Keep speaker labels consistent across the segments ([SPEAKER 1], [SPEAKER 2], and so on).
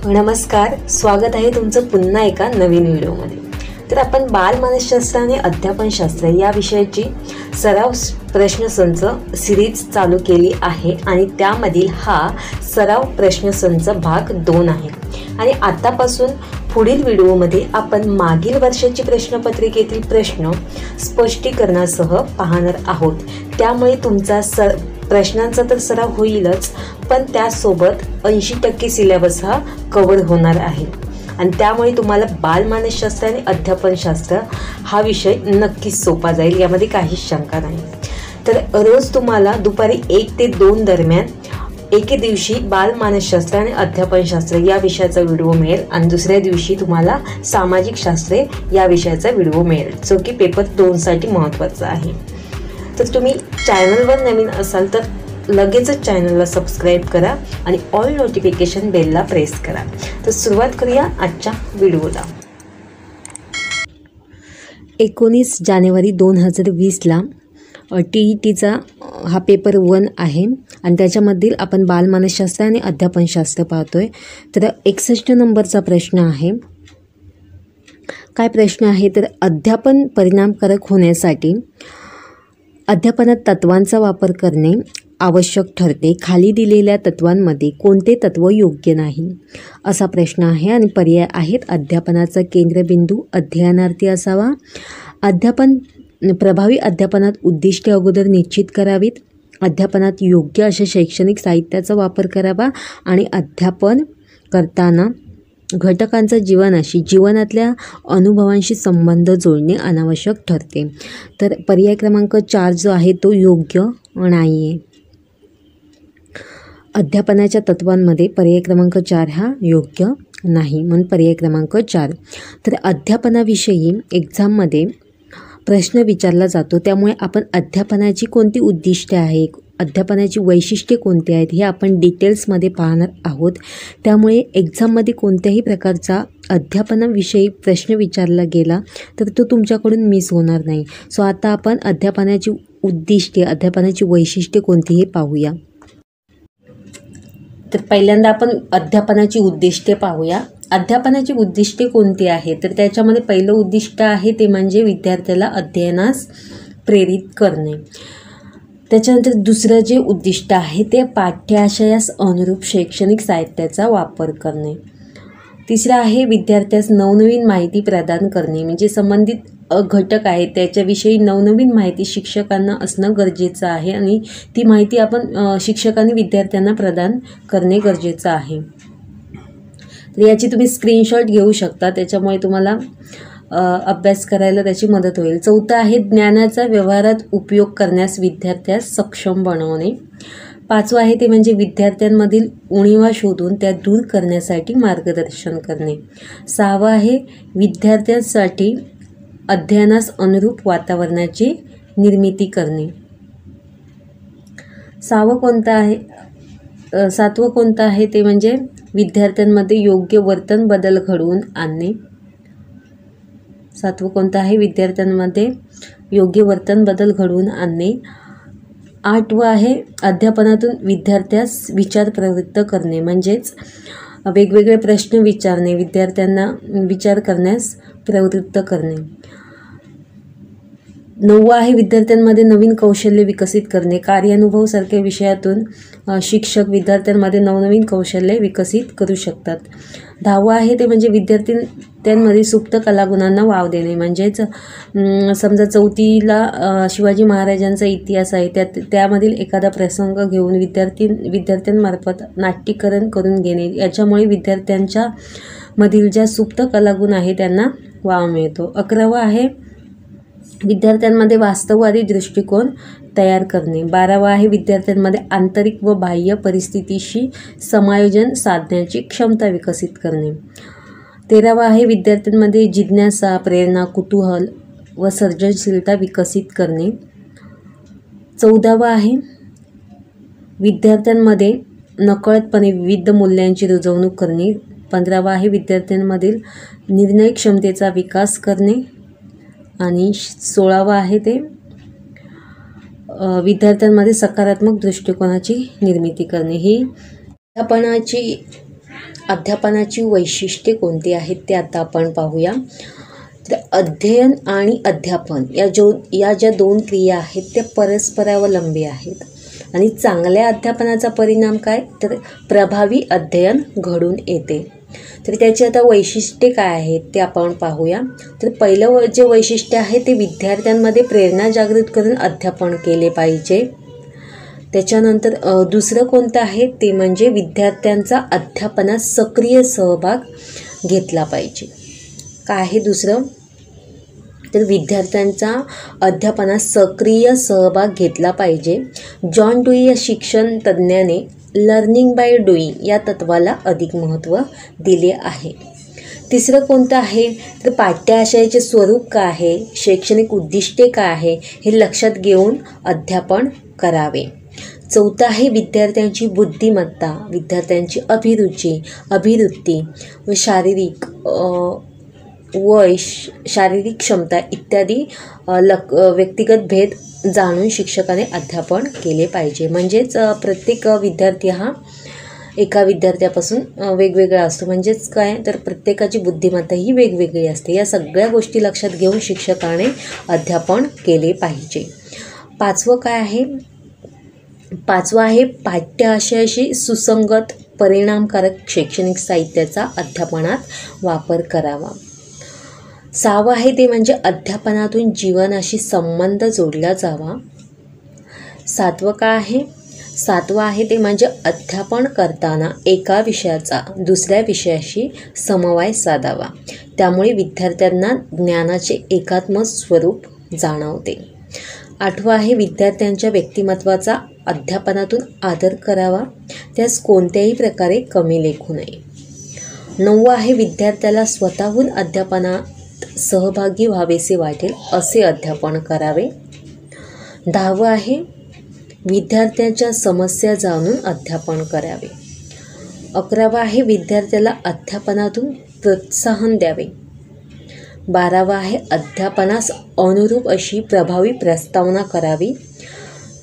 [SPEAKER 1] नमस्कार, स्वागत आहे तुमचं पुन्हा एका नवीन व्हिडिओमध्ये। तर आपण बालमानसशास्त्र आणि अध्यापनशास्त्र या विषयाची सराव प्रश्नसंच सिरीज चालू केली आहे आणि त्यामधील हा सराव प्रश्नसंच भाग 2 आहे। आणि आतापासून पुढील व्हिडिओमध्ये आपण मागील वर्षाची प्रश्नपत्रिकेतील प्रश्न स्पष्टीकरणासह पाहणार आहोत। त्यामुळे तुमचा प्रश्नांचा तर सराव होईलच, पण त्यासोबत 80% सिलेबस हा कव्हर होणार आहे आणि त्यामुळे तुम्हाला बालमानसशास्त्र आणि अध्यापनशास्त्र हा विषय नक्कीच सोपा जाईल, यामध्ये काहीच शंका नाही। तर रोज तुम्हाला दुपारी 1 ते 2 दरम्यान एके दिवशी बालमानसशास्त्र आणि अध्यापनशास्त्र या विषयाचा व्हिडिओ मिळेल आणि दुसऱ्या दिवशी तुम्हाला सामाजिक शास्त्रे या विषयाचा व्हिडिओ मिळेल, जो की पेपर 2 साठी महत्त्वाचा आहे। तर तुम्ही चॅनलवर नवीन असाल तर लगेचच चॅनलला सबस्क्राईब करा आणि ऑल नोटिफिकेशन बेलला प्रेस करा। तर सुरुवात करूया आजच्या व्हिडिओला। 19 जानेवारी 2020ला TETचा हा पेपर 1 आहे आणि त्याच्यामधील आपण बालमानसशास्त्र आणि अध्यापनशास्त्र पाहतोय। तर 61 नंबरचा प्रश्न आहे। काय प्रश्न आहे तर अध्यापन परिणामकारक होण्यासाठी अध्यापनात तत्वांचा वापर करणे आवश्यक ठरते। खाली दिलेल्या तत्वांमध्ये कोणते तत्व योग्य नाही असा प्रश्न आहे आणि पर्याय आहेत। अध्यापनाचा केंद्रबिंदू अध्ययनार्थी असावा, प्रभावी अध्यापनात उद्दिष्टे अगोदर निश्चित करावीत, अध्यापनात योग्य अशा शैक्षणिक साहित्याचा वापर करावा आणि अध्यापन करताना घटकांचा जीवनातल्या अनुभवांशी संबंध जोडणे अनावश्यक ठरते। तर पर्याय क्रमांक 4 जो आहे तो योग्य नाही आहे। अध्यापनाच्या तत्वांमध्ये पर्याय क्रमांक 4 हा योग्य नाही, म्हणून पर्याय क्रमांक 4। तर अध्यापनाविषयी एक्झाममध्ये प्रश्न विचारला जातो, त्यामुळे आपण अध्यापनाची कोणती उद्दिष्टे आहे, अध्यापनाची वैशिष्ट्ये कोणती आहेत हे आपण डिटेल्समध्ये पाहणार आहोत। त्यामुळे एक्झाममध्ये कोणत्याही प्रकारचा अध्यापनाविषयी प्रश्न विचारला गेला तर तो तुमच्याकडून मिस होणार नाही। सो आता आपण अध्यापनाची उद्दिष्टे, अध्यापनाची वैशिष्ट्ये कोणती हे पाहूया। तर पहिल्यांदा आपण अध्यापनाची उद्दिष्टे पाहूया। अध्यापनाची उद्दिष्टे कोणती आहे तर त्याच्यामध्ये पहिलं उद्दिष्ट आहे ते म्हणजे विद्यार्थ्याला अध्ययनास प्रेरित करणे। त्याच्यानंतर दुसरं जे उद्दिष्ट आहे ते पाठ्याशयास अनुरूप शैक्षणिक साहित्याचा वापर करणे। तिसरं आहे विद्यार्थ्यास नवनवीन माहिती प्रदान करणे, म्हणजे संबंधित घटक आहेत त्याच्याविषयी नवनवीन माहिती शिक्षकांना असणं गरजेचं आहे आणि ती माहिती आपण शिक्षकांनी विद्यार्थ्यांना प्रदान करणे गरजेचं आहे। तर याची तुम्ही स्क्रीनशॉट घेऊ शकता, त्याच्यामुळे तुम्हाला अभ्यास करायला त्याची मदत होईल। चौथं आहे ज्ञानाचा व्यवहारात उपयोग करण्यास विद्यार्थ्यास सक्षम बनवणे। पाचवं आहे ते म्हणजे विद्यार्थ्यांमधील उणिवा शोधून त्या दूर करण्यासाठी मार्गदर्शन करणे। सहावं आहे विद्यार्थ्यांसाठी अध्ययनास अनुरूप वातावरणाची निर्मिती करणे। सातवं कोणतं आहे ते म्हणजे विद्यार्थ्यांमध्ये योग्य वर्तन बदल घडवून आणणे। सातवं कोणतं आहे विद्यार्थ्यांमध्ये योग्य वर्तन बदल घडवून आणणे। आठवं आहे अध्यापनातून विद्यार्थ्यास विचार प्रवृत्त करणे, म्हणजेच वेगवेगळे प्रश्न विचारणे, विद्यार्थ्यांना विचार करण्यास प्रवृत्त करणे। नववं आहे विद्यार्थ्यांमध्ये नवीन कौशल्य विकसित करणे, कार्यानुभव सारख्या विषयातून शिक्षक विद्यार्थ्यांमध्ये नवनवीन कौशल्य विकसित करू शकतात। 10वं आहे ते म्हणजे विद्यार्थ्यांमध्ये सुप्त कलागुणांना वाव देणे, म्हणजेच समजा 4थीला शिवाजी महाराजांचा इतिहास आहे त्यामधील एखादा प्रसंग घेऊन विद्यार्थ्यांमार्फत नाट्यीकरण करून घेणे, याच्यामुळे विद्यार्थ्यांच्या मधील ज्या सुप्त कलागुण आहे त्यांना वाव मिळतो। 11वं आहे विद्यार्थ्यांमध्ये वास्तववादी दृष्टिकोन तयार करणे। 12वं आहे विद्यार्थ्यांमध्ये आंतरिक व बाह्य परिस्थितीशी समायोजन साधण्याची क्षमता विकसित करणे। 13वं आहे विद्यार्थ्यांमध्ये जिज्ञासा, प्रेरणा, कुतूहल व सर्जनशीलता विकसित करणे। 14वं आहे विद्यार्थ्यांमध्ये नकळतपणे विविध मूल्यांची रुजवणूक करणे। 15वं आहे विद्यार्थ्यांमधील निर्णय क्षमतेचा विकास करणे आणि 16वं आहे ते विद्यार्थ्यांमध्ये सकारात्मक दृष्टिकोनाची निर्मिती करणे। ही अध्यापनाची वैशिष्ट्ये कोणती आहेत ते आता आपण पाहूया. तर अध्ययन आणि अध्यापन या ज्या दोन क्रिया आहेत त्या परस्परावलंबी आहेत आणि चांगल्या अध्यापनाचा परिणाम काय, तर प्रभावी अध्ययन घडून येते. तर त्याची आता वैशिष्ट्ये काय आहेत ते आपण पाहूया. तर पहिलं जे वैशिष्ट्य आहे ते विद्यार्थ्यांमध्ये प्रेरणा जागृत करून अध्यापन केले पाहिजे. त्याच्यानंतर दुसरं कोणतं आहे ते म्हणजे विद्यार्थ्यांचा अध्यापनात सक्रिय सहभाग घेतला पाहिजे. काय आहे दुसरं, तर विद्यार्थ्यांचा अध्यापनात सक्रिय सहभाग घेतला पाहिजे. जॉन डुई या शिक्षण तज्ज्ञाने लर्निंग बाय डुईंग या तत्वाला अधिक महत्त्व दिले आहे. तिसरं कोणतं आहे, तर पाठ्याशयाचे स्वरूप काय आहे, शैक्षणिक उद्दिष्टे काय आहे हे लक्षात घेऊन अध्यापन करावे. चौथं आहे विद्यार्थ्यांची बुद्धिमत्ता, विद्यार्थ्यांची अभिवृत्ती व शारीरिक क्षमता इत्यादी व्यक्तिगत भेद जाणून शिक्षकाने अध्यापन केले पाहिजे. म्हणजेच प्रत्येक विद्यार्थी हा एका विद्यार्थ्यापासून वेगवेगळा असतो. म्हणजेच काय, तर प्रत्येकाची बुद्धिमत्ता ही वेगवेगळी असते. या सगळ्या गोष्टी लक्षात घेऊन शिक्षकाने अध्यापन केले पाहिजे. पाचवं आहे पाठ्याशयाशी सुसंगत परिणामकारक शैक्षणिक साहित्याचा अध्यापनात वापर करावा. सहावं आहे ते म्हणजे अध्यापनातून जीवनाशी संबंध जोडला जावा. सातवं आहे ते म्हणजे अध्यापन करताना एका विषयाचा दुसऱ्या विषयाशी समवाय साधावा. त्यामुळे विद्यार्थ्यांना ज्ञानाचे एकात्म स्वरूप जाणवते. आठवं आहे विद्यार्थ्यांच्या व्यक्तिमत्वाचा अध्यापनातून आदर करावा, त्यास कोणत्याही प्रकारे कमी लेखू नये. नववं आहे विद्यार्थ्याला स्वतःहून अध्यापनात सहभागी व्हावेसे वाटेल असे अध्यापन करावे. 10वं आहे विद्यार्थ्यांच्या समस्या जाणून अध्यापन करावे. 11वं आहे विद्यार्थ्याला अध्यापनातून प्रोत्साहन द्यावे. 12वं आहे अध्यापनास अनुरूप अशी प्रभावी प्रस्तावना करावी.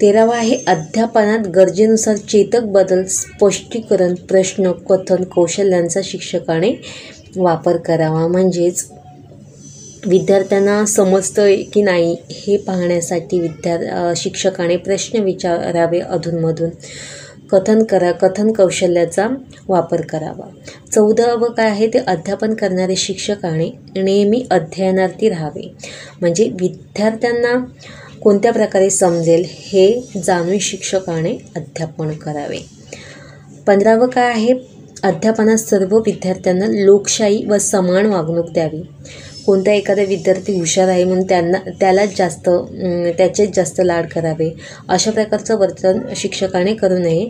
[SPEAKER 1] 13वं आहे अध्यापनात गरजेनुसार चेतक बदल, स्पष्टीकरण, प्रश्न, कथन कौशल्यांचा शिक्षकाने वापर करावा. म्हणजेच विद्यार्थ्यांना समजतं की नाही हे पाहण्यासाठी शिक्षकाने प्रश्न विचारावे अधूनमधून, कथन कौशल्याचा वापर करावा. 14वं काय आहे ते अध्यापन करणारे शिक्षकाने नेहमी अध्ययनार्थी राहावे. म्हणजे विद्यार्थ्यांना कोणत्या प्रकारे समजेल हे जाणून शिक्षकाने अध्यापन करावे. 15वं काय आहे अध्यापनात सर्व विद्यार्थ्यांना लोकशाही व समान वागणूक द्यावी. कोणता एखादा विद्यार्थी हुशार आहे म्हणून त्याचेच जास्त लाड करावे अशा प्रकारचं वर्तन शिक्षकाने करू नये.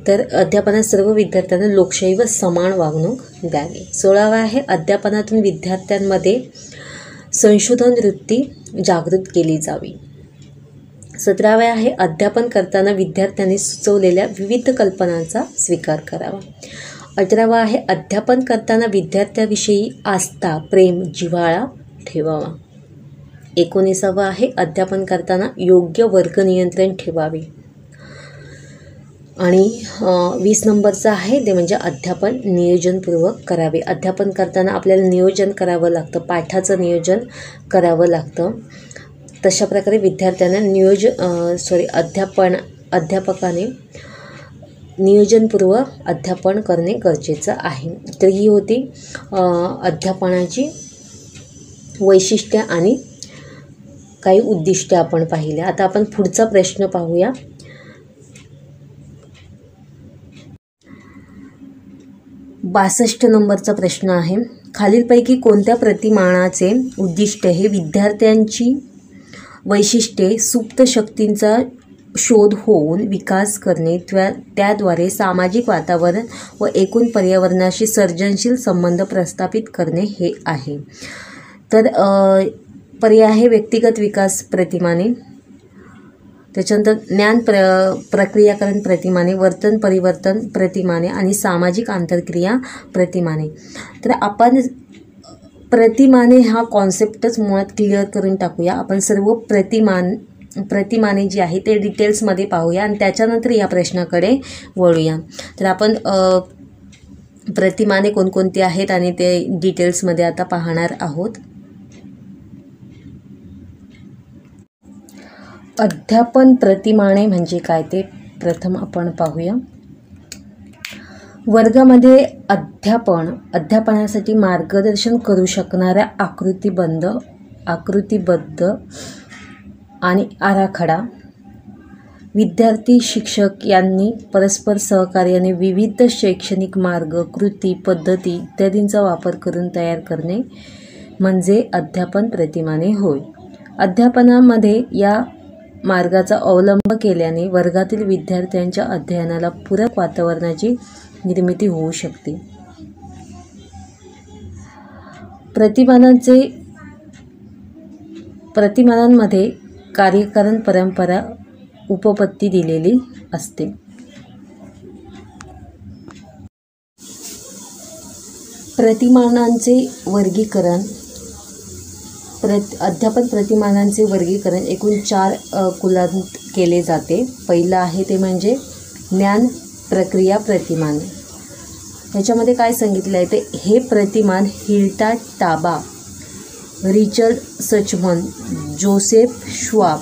[SPEAKER 1] तर अध्यापनात सर्व विद्यार्थ्यांना लोकशाही व समान वागणूक द्यावी. 16वं आहे अध्यापनातून विद्यार्थ्यांमध्ये संशोधन वृत्ती जागृत केली जावी. 17वं आहे अध्यापन करताना विद्यार्थ्यांनी सुचवलेल्या विविध कल्पनांचा स्वीकार करावा. 18वं आहे अध्यापन करताना विद्यार्थ्याविषयी आस्था, प्रेम, जिव्हाळा ठेवावा. 19वं आहे अध्यापन करताना योग्य वर्ग नियंत्रण ठेवावे. आणि 20 नंबरचं आहे ते म्हणजे अध्यापन नियोजनपूर्वक करावे. अध्यापन करताना आपल्याला नियोजन करावं लागतं, पाठाचं नियोजन करावं लागतं. तशा प्रकारे विद्यार्थ्यांना अध्यापकाने नियोजनपूर्वक अध्यापन करणे गरजेचं आहे. तर ही होती अध्यापनाची वैशिष्ट्ये आणि काही उद्दिष्टे आपण पाहिले. आता आपण पुढचा प्रश्न पाहूया. 62 नंबरचा प्रश्न आहे, खालीलपैकी कोणत्या प्रतिमानाचे उद्दिष्ट हे विद्यार्थ्यांची वैशिष्ट्ये, सुप्त शक्तींचा शोध होऊन विकास करणे, त्याद्वारे सामाजिक वातावरण व एकूण पर्यावरणाशी सर्जनशील संबंध प्रस्थापित करणे हे आहे. तर पर्याय आहे व्यक्तिगत विकास प्रतिमाने, त्याच्यानंतर ज्ञान प्रक्रियाकरण प्रतिमाने, वर्तन परिवर्तन प्रतिमाने आणि सामाजिक आंतरक्रिया प्रतिमाने. तर आपण प्रतिमाने हा कॉन्सेप्टच मुळात क्लिअर करून टाकूया. आपण सर्व प्रतिमाने जी आहे ते डिटेल्समध्ये पाहूया आणि त्याच्यानंतर या प्रश्नाकडे वळूया. तर आपण प्रतिमाने कोणकोणती आहेत आणि ते डिटेल्समध्ये आता पाहणार आहोत. अध्यापन प्रतिमाने म्हणजे काय ते प्रथम आपण पाहूया. वर्गामध्ये अध्यापनासाठी मार्गदर्शन करू शकणाऱ्या आकृतिबद्ध आणि आराखडा विद्यार्थी शिक्षक यांनी परस्पर सहकार्याने विविध शैक्षणिक मार्ग, कृती, पद्धती इत्यादींचा वापर करून तयार करणे म्हणजे अध्यापन प्रतिमाने होय. अध्यापनामध्ये या मार्गाचा अवलंब केल्याने वर्गातील विद्यार्थ्यांच्या अध्ययनाला पूरक वातावरणाची निर्मिती होऊ शकते. प्रतिमानांमध्ये कार्यकारण परंपरा उपपत्ती दिलेली असते. प्रतिमानांचे वर्गीकरण अध्यापन प्रतिमानांचे वर्गीकरण एकूण 4 कुलांत केले जाते. पहिलं आहे ते म्हणजे ज्ञान प्रक्रिया प्रतिमान. ह्याच्यामध्ये काय सांगितलं आहे ते हे प्रतिमान Hilda Taba, Richard Suchman, Joseph Schwab,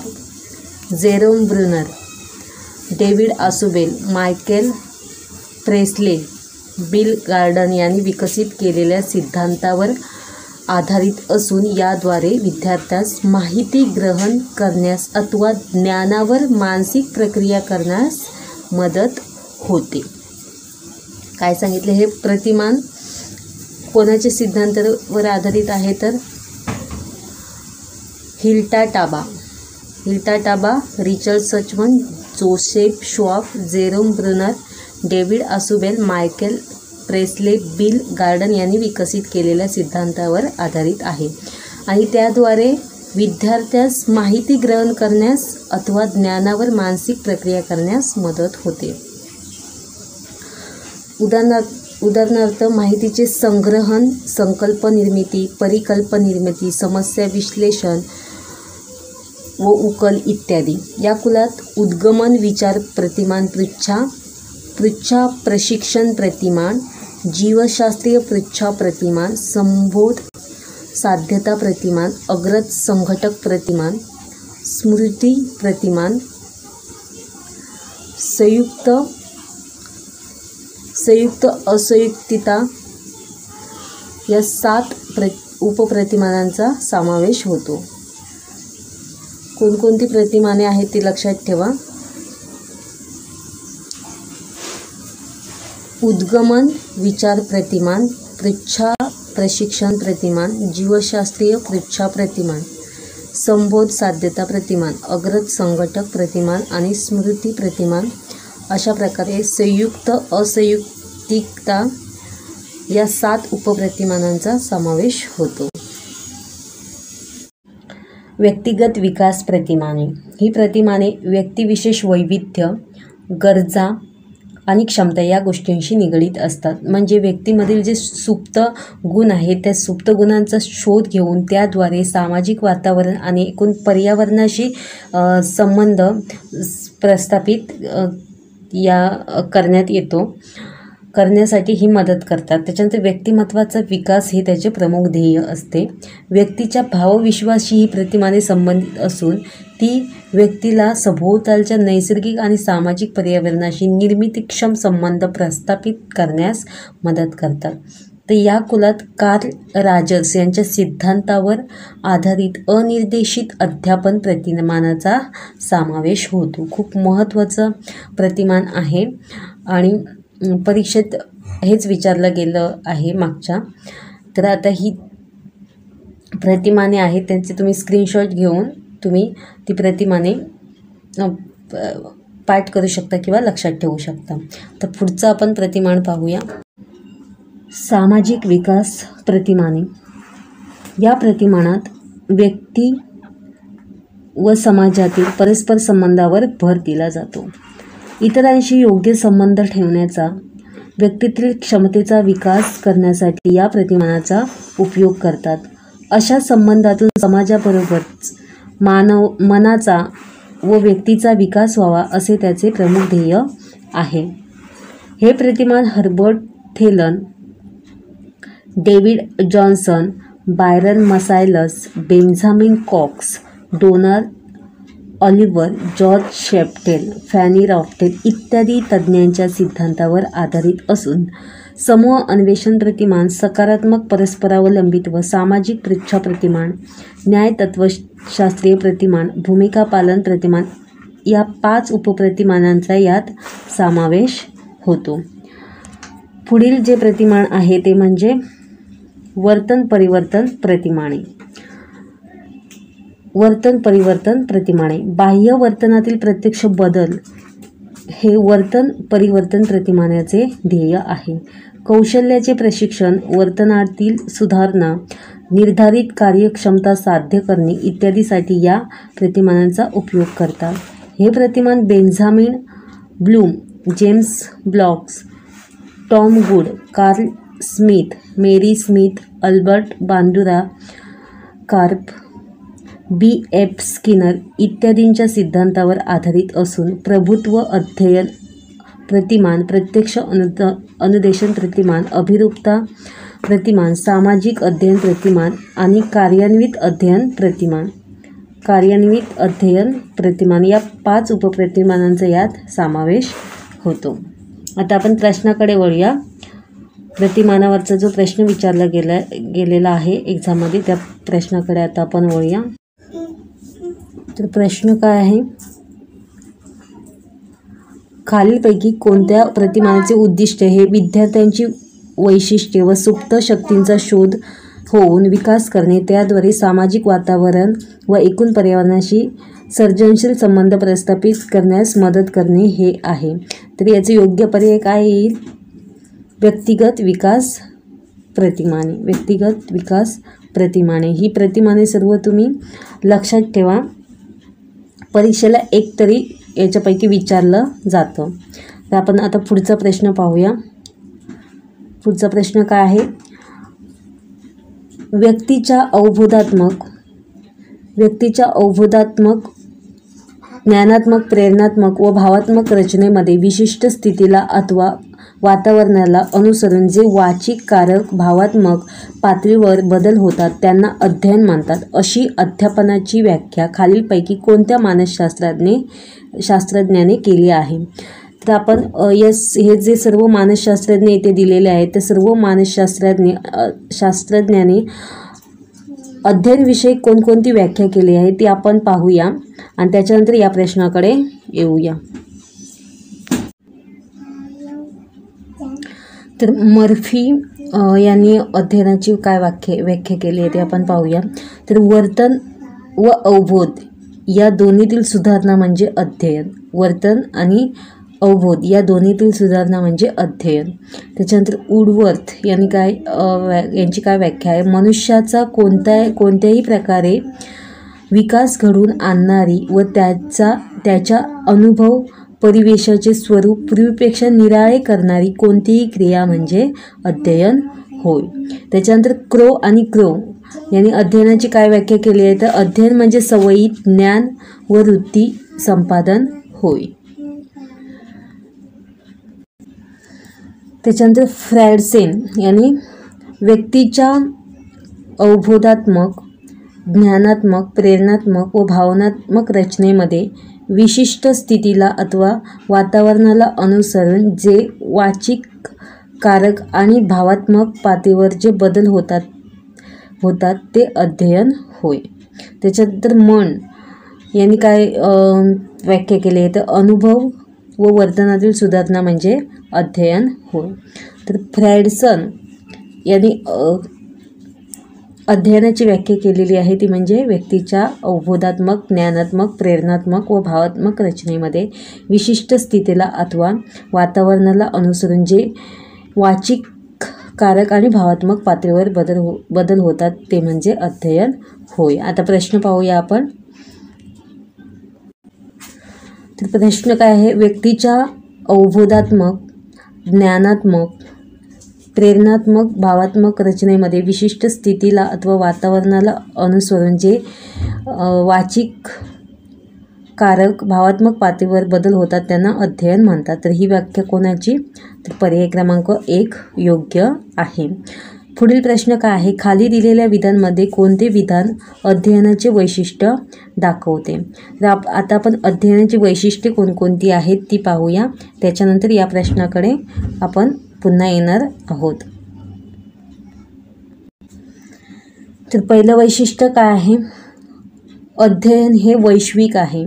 [SPEAKER 1] Jerome Bruner, David Ausubel, Michael Pressley, Bill Gordon यांनी विकसित केलेल्या सिद्धांतावर आधारित असून याद्वारे विद्यार्थ्यास माहिती ग्रहण करण्यास अथवा ज्ञानावर मानसिक प्रक्रिया करण्यास मदत होते. काय सांगितले हे प्रतिमान कोणाच्या सिद्धांतावर आधारित आहे तर Hilda Taba, Richard Suchman, Joseph Schwab, Jerome Bruner, David Ausubel, Michael Pressley, Bill Gordon यांनी विकसित केलेल्या सिद्धांतावर आधारित आहे आणि त्याद्वारे विद्यार्थ्यास माहिती ग्रहण करण्यास अथवा ज्ञानावर मानसिक प्रक्रिया करण्यास मदत होते. उदाहरणार्थ माहितीचे संग्रहण, संकल्प निर्मिती, परिकल्प निर्मिती, समस्या विश्लेषण व उकल इत्यादी. या कुलात उद्गमन विचार प्रतिमान पृच्छा प्रशिक्षण प्रतिमान, जीवशास्त्रीय पृच्छा प्रतिमान, संबोध साध्यता प्रतिमान, अग्रज संघटक प्रतिमान, स्मृती प्रतिमान, संयुक्त असंयुक्तिता या 7 उपप्रतिमानांचा समावेश होतो. कोणकोणती प्रतिमाने आहेत ती लक्षात ठेवा. उद्गमन विचार प्रतिमान, पृच्छा प्रशिक्षण प्रतिमान, जीवशास्त्रीय पृच्छा प्रतिमान, संबोध साध्यता प्रतिमान, अग्रज संघटक प्रतिमान आणि स्मृती प्रतिमान. अशा प्रकारे संयुक्त असंयुक्तिकता या 7 उपप्रतिमानांचा समावेश होतो. व्यक्तिगत विकास प्रतिमाने ही प्रतिमाने व्यक्तिविशेष वैविध्य, गरजा आणि क्षमता या गोष्टींशी निगडीत असतात. म्हणजे व्यक्तीमधील जे सुप्त गुण आहेत त्या सुप्त गुणांचा शोध घेऊन त्याद्वारे सामाजिक वातावरण आणि एकूण पर्यावरणाशी संबंध प्रस्थापित करण्यासाठी ही मदत करतात. त्याच्यानंतर व्यक्तिमत्वाचा विकास हे त्याचे प्रमुख ध्येय असते. व्यक्तीच्या भावविश्वाशी ही प्रतिमाने संबंधित असून ती व्यक्तीला सभोवतालच्या नैसर्गिक आणि सामाजिक पर्यावरणाशी निर्मितीक्षम संबंध प्रस्थापित करण्यास मदत करतात. तर या कुलात कार्ल राजर्स यांच्या सिद्धांतावर आधारित अनिर्देशित अध्यापन प्रतिमानाचा समावेश होतो. खूप महत्त्वाचं प्रतिमान आहे आणि परीक्षेत हेच विचारलं गेलं आहे मागच्या. तर आता ही प्रतिमाने आहेत त्यांचे तुम्ही स्क्रीनशॉट घेऊन तुम्ही ती प्रतिमाने पाठ करू शकता किंवा लक्षात ठेवू शकता. तर पुढचं आपण प्रतिमान पाहूया. सामाजिक विकास प्रतिमाने. या प्रतिमानात व्यक्ती व समाजातील परस्पर संबंधावर भर दिला जातो. इतरांशी योग्य संबंध ठेवण्याचा, व्यक्तीतील क्षमतेचा विकास करण्यासाठी या प्रतिमानाचा उपयोग करतात. अशा संबंधातून समाजाबरोबरच मनाचा व व्यक्तीचा विकास व्हावा असे त्याचे प्रमुख ध्येय आहे. हे प्रतिमान Herbert Thelen David Johnson, Byron Massialas, Benjamin Cox, Donald Oliver, George Shaftel, Fannie Raftel इत्यादी तज्ज्ञांच्या सिद्धांतावर आधारित असून समूह अन्वेषण प्रतिमान, सकारात्मक परस्परावलंबित व सामाजिक पृच्छा प्रतिमान, न्यायतत्वशास्त्रीय प्रतिमान, भूमिका पालन प्रतिमान या 5 उपप्रतिमानांचा यात समावेश होतो. पुढील जे प्रतिमान आहे ते म्हणजे वर्तन परिवर्तन प्रतिमाने. वर्तन परिवर्तन प्रतिमाने बाह्य वर्तनातील प्रत्यक्ष बदल हे वर्तन परिवर्तन प्रतिमानाचे ध्येय आहे. कौशल्याचे प्रशिक्षण, वर्तनातील सुधारणा, निर्धारित कार्यक्षमता साध्य करणे इत्यादीसाठी या प्रतिमानांचा उपयोग करतात. हे प्रतिमान Benjamin Bloom, James Blocks, Tom Good, Carl Smith, Mary Smith, Albert Bandura Karp, B.F. Skinner इत्यादींच्या सिद्धांतावर आधारित असून प्रभुत्व अध्ययन प्रतिमान, प्रत्यक्ष अनुदेशन प्रतिमान, अभिरूपता प्रतिमान, सामाजिक अध्ययन प्रतिमान आणि कार्यान्वित अध्ययन प्रतिमान या 5 उपप्रतिमानांचा यात समावेश होतो. आता आपण प्रश्नाकडे वळूया. प्रतिमानावरचा जो प्रश्न विचारला गेलेला आहे एक्झाममध्ये त्या प्रश्नाकडे आता आपण वळूया. तर प्रश्न काय आहे? खालीलपैकी कोणत्या प्रतिमानाचे उद्दिष्ट हे विद्यार्थ्यांची वैशिष्ट्ये व सुप्त शक्तींचा शोध होऊन विकास करणे, त्याद्वारे सामाजिक वातावरण व एकूण पर्यावरणाशी सर्जनशील संबंध प्रस्थापित करण्यास मदत करणे हे आहे. तर याचे योग्य पर्याय काय येईल? व्यक्तिगत विकास प्रतिमाने. व्यक्तिगत विकास प्रतिमाने ही प्रतिमाने सर्व तुम्ही लक्षात ठेवा. परीक्षेला एक तरी याच्यापैकी विचारलं जातं. तर आपण आता पुढचा प्रश्न पाहूया. पुढचा प्रश्न काय आहे? व्यक्तीच्या अवबोधात्मक, ज्ञानात्मक, प्रेरणात्मक व भावात्मक रचनेमध्ये विशिष्ट स्थितीला अथवा वातावरणाला अनुसरून जे वाचिक, कारक, भावात्मक पातळीवर बदल होतात त्यांना अध्ययन म्हणतात. अशी अध्यापनाची व्याख्या खालीलपैकी कोणत्या मानसशास्त्रज्ञाने केली आहे? तर आपण हे जे सर्व मानसशास्त्रज्ञ इथे दिलेले आहेत ते सर्व मानसशास्त्रज्ञाने अध्ययनविषयी कोणकोणती व्याख्या केली आहे ती आपण पाहूया आणि त्याच्यानंतर या प्रश्नाकडे येऊया. तर मर्फी यांनी अध्ययनाची काय व्याख्या केली आहे ते आपण पाहूया. तर वर्तन व अवबोध या दोन्हीतील सुधारणा म्हणजे अध्ययन. वर्तन आणि अवबोध या दोन्हीतील सुधारणा म्हणजे अध्ययन. त्याच्यानंतर वुडवर्थ यांनी यांची काय व्याख्या आहे? मनुष्याचा कोणत्याही प्रकारे विकास घडवून आणणारी व त्याच्या अनुभव परिवेशाचे स्वरूप पूर्वीपेक्षा निराळे करणारी कोणतीही क्रिया म्हणजे अध्ययन होय. त्याच्यानंतर क्रो यांनी अध्ययनाची काय व्याख्या केली आहे? तर अध्ययन म्हणजे सवयी, ज्ञान व वृत्ती संपादन होय. त्याच्यानंतर फ्रॅडसेन यांनी व्यक्तीच्या अवबोधात्मक, ज्ञानात्मक, प्रेरणात्मक व भावनात्मक रचनेमध्ये विशिष्ट स्थितीला अथवा वातावरणाला अनुसरून जे वाचिक, कारक आणि भावात्मक पातळीवर जे बदल होतात ते अध्ययन होय. त्याच्यानंतर मन यांनी काय व्याख्या केली आहे? तर अनुभव व वर्तनातील सुधारणा म्हणजे अध्ययन होय. तर फ्रॅडसन यांनी अध्ययनाची व्याख्या केलेली आहे ती म्हणजे व्यक्तीच्या अवबोधात्मक, ज्ञानात्मक, प्रेरणात्मक व भावात्मक रचनेमध्ये विशिष्ट स्थितीला अथवा वातावरणाला अनुसरून जे वाचिक, कारक आणि भावात्मक पातळीवर बदल होतात ते म्हणजे अध्ययन होय. आता प्रश्न पाहूया आपण. तर प्रश्न काय आहे? व्यक्तीच्या अवबोधात्मक, ज्ञानात्मक, प्रेरणात्मक, भावात्मक रचनेमध्ये विशिष्ट स्थितीला अथवा वातावरणाला अनुसरून जे वाचिक, कारक, भावात्मक पातळीवर बदल होतात त्यांना अध्ययन म्हणतात. तर ही व्याख्या कोणाची? तर पर्याय क्रमांक 1 योग्य आहे. पुढील प्रश्न काय आहे, खाली दिलेल्या विधानांमध्ये कोणते विधान अध्ययनाचे वैशिष्ट्य दाखवते? तर आता आपण अध्ययनाची वैशिष्ट्ये कोणकोणती आहेत ती पाहूया, त्याच्यानंतर या प्रश्नाकडे आपण पुन्हा येणार आहोत. तर पहिलं वैशिष्ट्य काय आहे, अध्ययन हे वैश्विक आहे.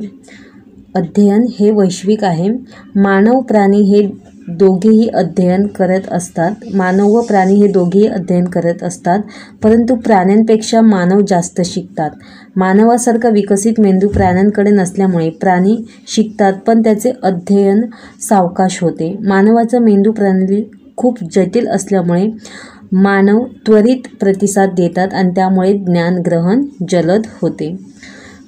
[SPEAKER 1] अध्ययन हे वैश्विक आहे. मानव प्राणी हे दोघेही अध्ययन करत असतात. मानव व प्राणी हे दोघेही अध्ययन करत असतात, परंतु प्राण्यांपेक्षा मानव जास्त शिकतात. मानवासारखा विकसित मेंदू प्राण्यांकडे नसल्यामुळे प्राणी शिकतात, पण त्याचे अध्ययन सावकाश होते. मानवाचा मेंदू प्रणाली खूप जटिल असल्यामुळे मानव त्वरित प्रतिसाद देतात आणि त्यामुळे ज्ञानग्रहण जलद होते.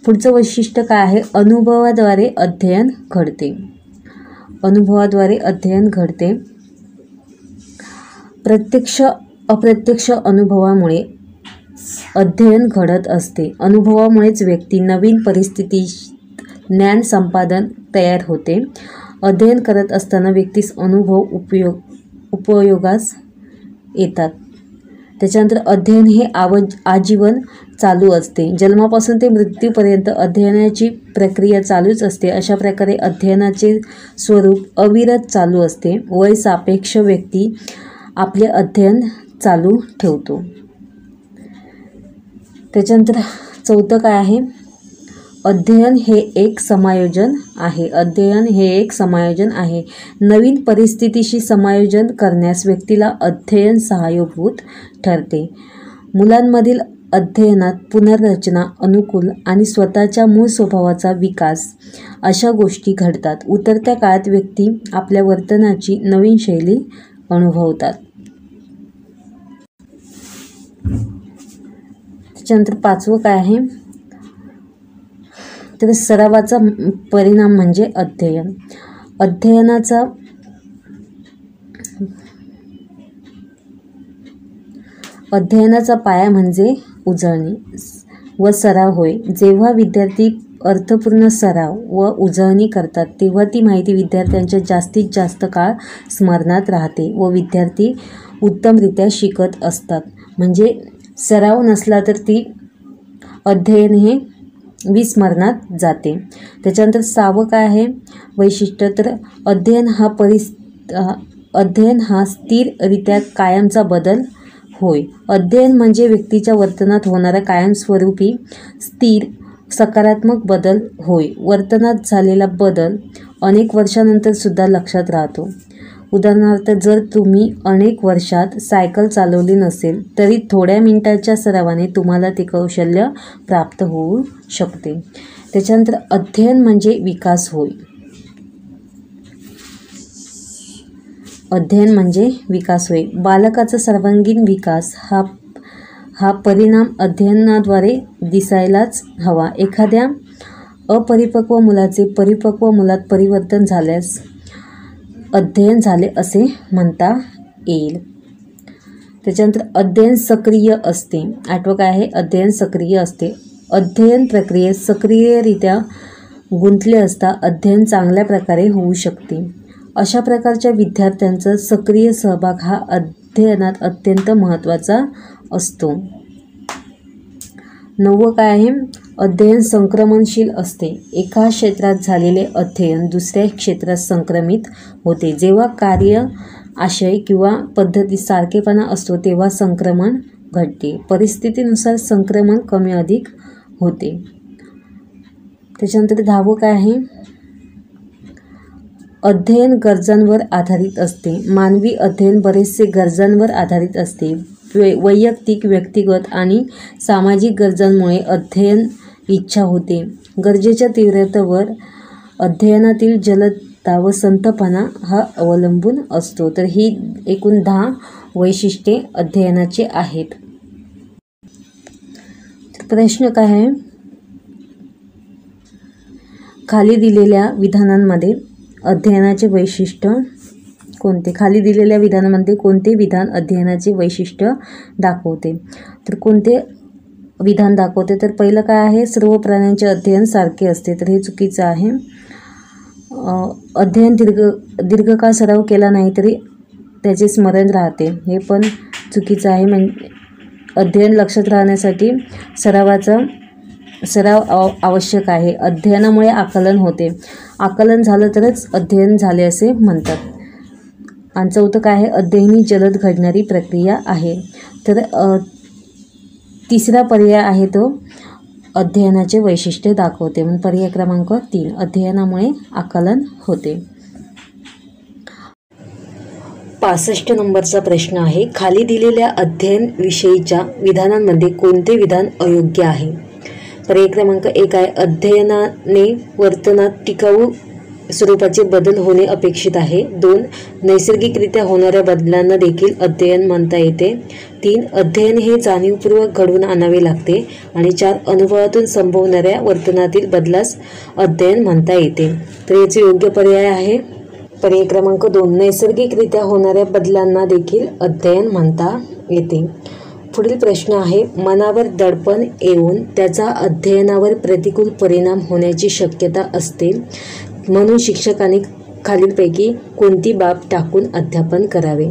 [SPEAKER 1] पुढचं वैशिष्ट्य काय आहे, अनुभवाद्वारे अध्ययन घडते. अनुभवाद्वारे अध्ययन घडते. प्रत्यक्ष अप्रत्यक्ष अनुभवामुळे अध्ययन घडत असते. अनुभवामुळेच व्यक्ती नवीन परिस्थितीत ज्ञान संपादन तयार होते. अध्ययन करत असताना व्यक्तीस अनुभव उपयोगास येतात. त्याच्यानंतर अध्ययन हे आजीवन चालू असते. जन्मापासून ते मृत्यूपर्यंत अध्ययनाची प्रक्रिया चालूच असते. अशा प्रकारे अध्ययनाचे स्वरूप अविरत चालू असते. वय सापेक्ष व्यक्ती आपले अध्ययन चालू ठेवतो. त्याच्यानंतर चौथं काय आहे, अध्ययन हे एक समायोजन आहे. अध्ययन हे एक समायोजन आहे. नवीन परिस्थितीशी समायोजन करण्यास व्यक्तीला अध्ययन सहाय्यभूत ठरते. मुलांमधील अध्ययनात पुनर्रचना, अनुकूल आणि स्वतःच्या मूळ स्वभावाचा विकास अशा गोष्टी घडतात. उतरत्या काळात व्यक्ती आपल्या वर्तनाची नवीन शैली अनुभवतात. त्याच्यानंतर पाचवं काय आहे, तर सरावाचा परिणाम म्हणजे अध्ययन. अध्ययनाचा पाया म्हणजे उजळणी व सराव होय. जेव्हा विद्यार्थी अर्थपूर्ण सराव व उजळणी करतात तेव्हा ती माहिती विद्यार्थ्यांच्या जास्तीत जास्त काळ स्मरणात राहते व विद्यार्थी उत्तमरित्या शिकत असतात. म्हणजे सराव नसला तर ती अध्ययन हे विस्मरणात जाते. त्याच्यानंतर सहावं काय आहे वैशिष्ट्य, तर अध्ययन हा स्थिररित्या कायमचा बदल होय. अध्ययन म्हणजे व्यक्तीच्या वर्तनात होणारा कायमस्वरूपी स्थिर सकारात्मक बदल होय. वर्तनात झालेला बदल अनेक वर्षानंतर सुद्धा लक्षात राहतो. उदाहरणार्थ, जर तुम्ही अनेक वर्षात सायकल चालवली नसेल तरी थोड्या मिनिटाच्या सरावाने तुम्हाला ते कौशल्य प्राप्त होऊ शकते. त्याच्यानंतर अध्ययन म्हणजे विकास होय. अध्ययन म्हणजे विकास होय. बालकाचा सर्वांगीण विकास हा परिणाम अध्ययनाद्वारे दिसायलाच हवा. एखाद्या अपरिपक्व मुलाचे परिपक्व मुलात परिवर्तन झाल्यास अध्ययन झाले असे म्हणता येईल. त्याच्यानंतर अध्ययन सक्रिय असते. आठवं काय आहे, अध्ययन सक्रिय असते. अध्ययन प्रक्रियेत सक्रियरित्या गुंतले असता अध्ययन चांगल्या प्रकारे होऊ शकते. अशा प्रकारच्या विद्यार्थ्यांचा सक्रिय सहभाग हा अध्ययनात अत्यंत महत्त्वाचा असतो. नववं काय आहे, अध्ययन संक्रमणशील असते. एका क्षेत्रात झालेले अध्ययन दुसऱ्या क्षेत्रात संक्रमित होते. जेव्हा कार्य, आशय किंवा पद्धतीत सारखेपणा असतो तेव्हा संक्रमण घडते. परिस्थितीनुसार संक्रमण कमी अधिक होते. त्याच्यानंतर 10वं काय आहे, अध्ययन गरजांवर आधारित असते. मानवी अध्ययन बरेचसे गरजांवर आधारित असते. वैयक्तिक, व्यक्तिगत आणि सामाजिक गरजांमुळे अध्ययन इच्छा होते. गरजेच्या तीव्रतेवर अध्ययनातील जलदता व संथपणा हा अवलंबून असतो. तर ही एकूण 10 वैशिष्ट्ये अध्ययनाची आहेत. प्रश्न काय आहे, खाली दिलेल्या विधानांमध्ये अध्ययनाचे वैशिष्ट्य कोणते? खाली दिलेल्या विधानामध्ये कोणते विधान अध्ययनाचे वैशिष्ट्य दाखवते? तर कोणते विधान दाखवते? तर पहिलं काय आहे, सर्व प्राण्यांचे अध्ययन सारखे असते. तर हे चुकीचं आहे. अध्ययन दीर्घकाळ सराव केला नाही तरी त्याचे स्मरण राहते. हे पण चुकीचं आहे. म्हणजे अध्ययन लक्षात राहण्यासाठी सराव आवश्यक आहे. अध्ययनामुळे आकलन होते. आकलन झालं तरच अध्ययन झाले असे म्हणतात. आणि चौथं काय आहे, अध्ययन ही जलद घडणारी प्रक्रिया आहे. तर तिसरा पर्याय आहे तो अध्ययनाचे वैशिष्ट्य दाखवते. म्हणून पर्याय क्रमांक 3 अध्ययनामुळे आकलन होते. 65 नंबरचा प्रश्न आहे, खाली दिलेल्या अध्ययन विषयीच्या विधानांमध्ये कोणते विधान अयोग्य आहे? पर्याय क्रमांक 1 आहे, अध्ययनाने वर्तनात टिकाऊ स्वरूपाचे बदल होणे अपेक्षित आहे. 2 नैसर्गिकरित्या होणाऱ्या बदलांना देखील अध्ययन म्हणता येते. 3 अध्ययन हे जाणीवपूर्वक घडवून आणावे लागते. आणि 4 अनुभवातून संभवणाऱ्या वर्तनातील बदलास अध्ययन म्हणता येते. तर याचे योग्य पर्याय आहे पर्याय क्रमांक 2 नैसर्गिकरित्या होणाऱ्या बदलांना देखील अध्ययन म्हणता येते. पुढील प्रश्न आहे, मनावर दडपण येऊन त्याचा अध्ययनावर प्रतिकूल परिणाम होण्याची शक्यता असते, म्हणून शिक्षकांनी खालीलपैकी कोणती बाब टाकून अध्यापन करावे?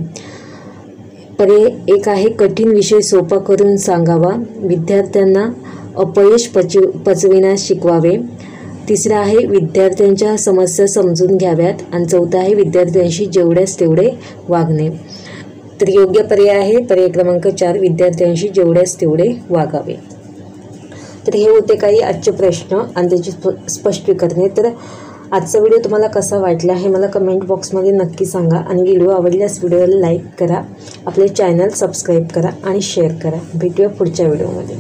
[SPEAKER 1] पर्याय 1 आहे, कठीण विषय सोपा करून सांगावा. विद्यार्थ्यांना अपयश पचविण्यास शिकवावे. 3 आहे, विद्यार्थ्यांच्या समस्या समजून घ्याव्यात. आणि 4 आहे, विद्यार्थ्यांशी जेवढ्यास तेवढे वागणे. तर योग्य पर्याय आहे पर्याय क्रमांक 4 विद्यार्थ्यांशी जेवढ्यास तेवढे वागावे. तर हे होते काही आजचे प्रश्न आणि त्याची स्पष्टीकरणे. तर आजचा व्हिडिओ तुम्हाला कसा वाटला हे मला कमेंट बॉक्समध्ये नक्की सांगा. आणि व्हिडिओ आवडल्यास व्हिडिओला लाईक करा, आपले चॅनल सबस्क्राईब करा आणि शेअर करा. भेटूया पुढच्या व्हिडिओमध्ये.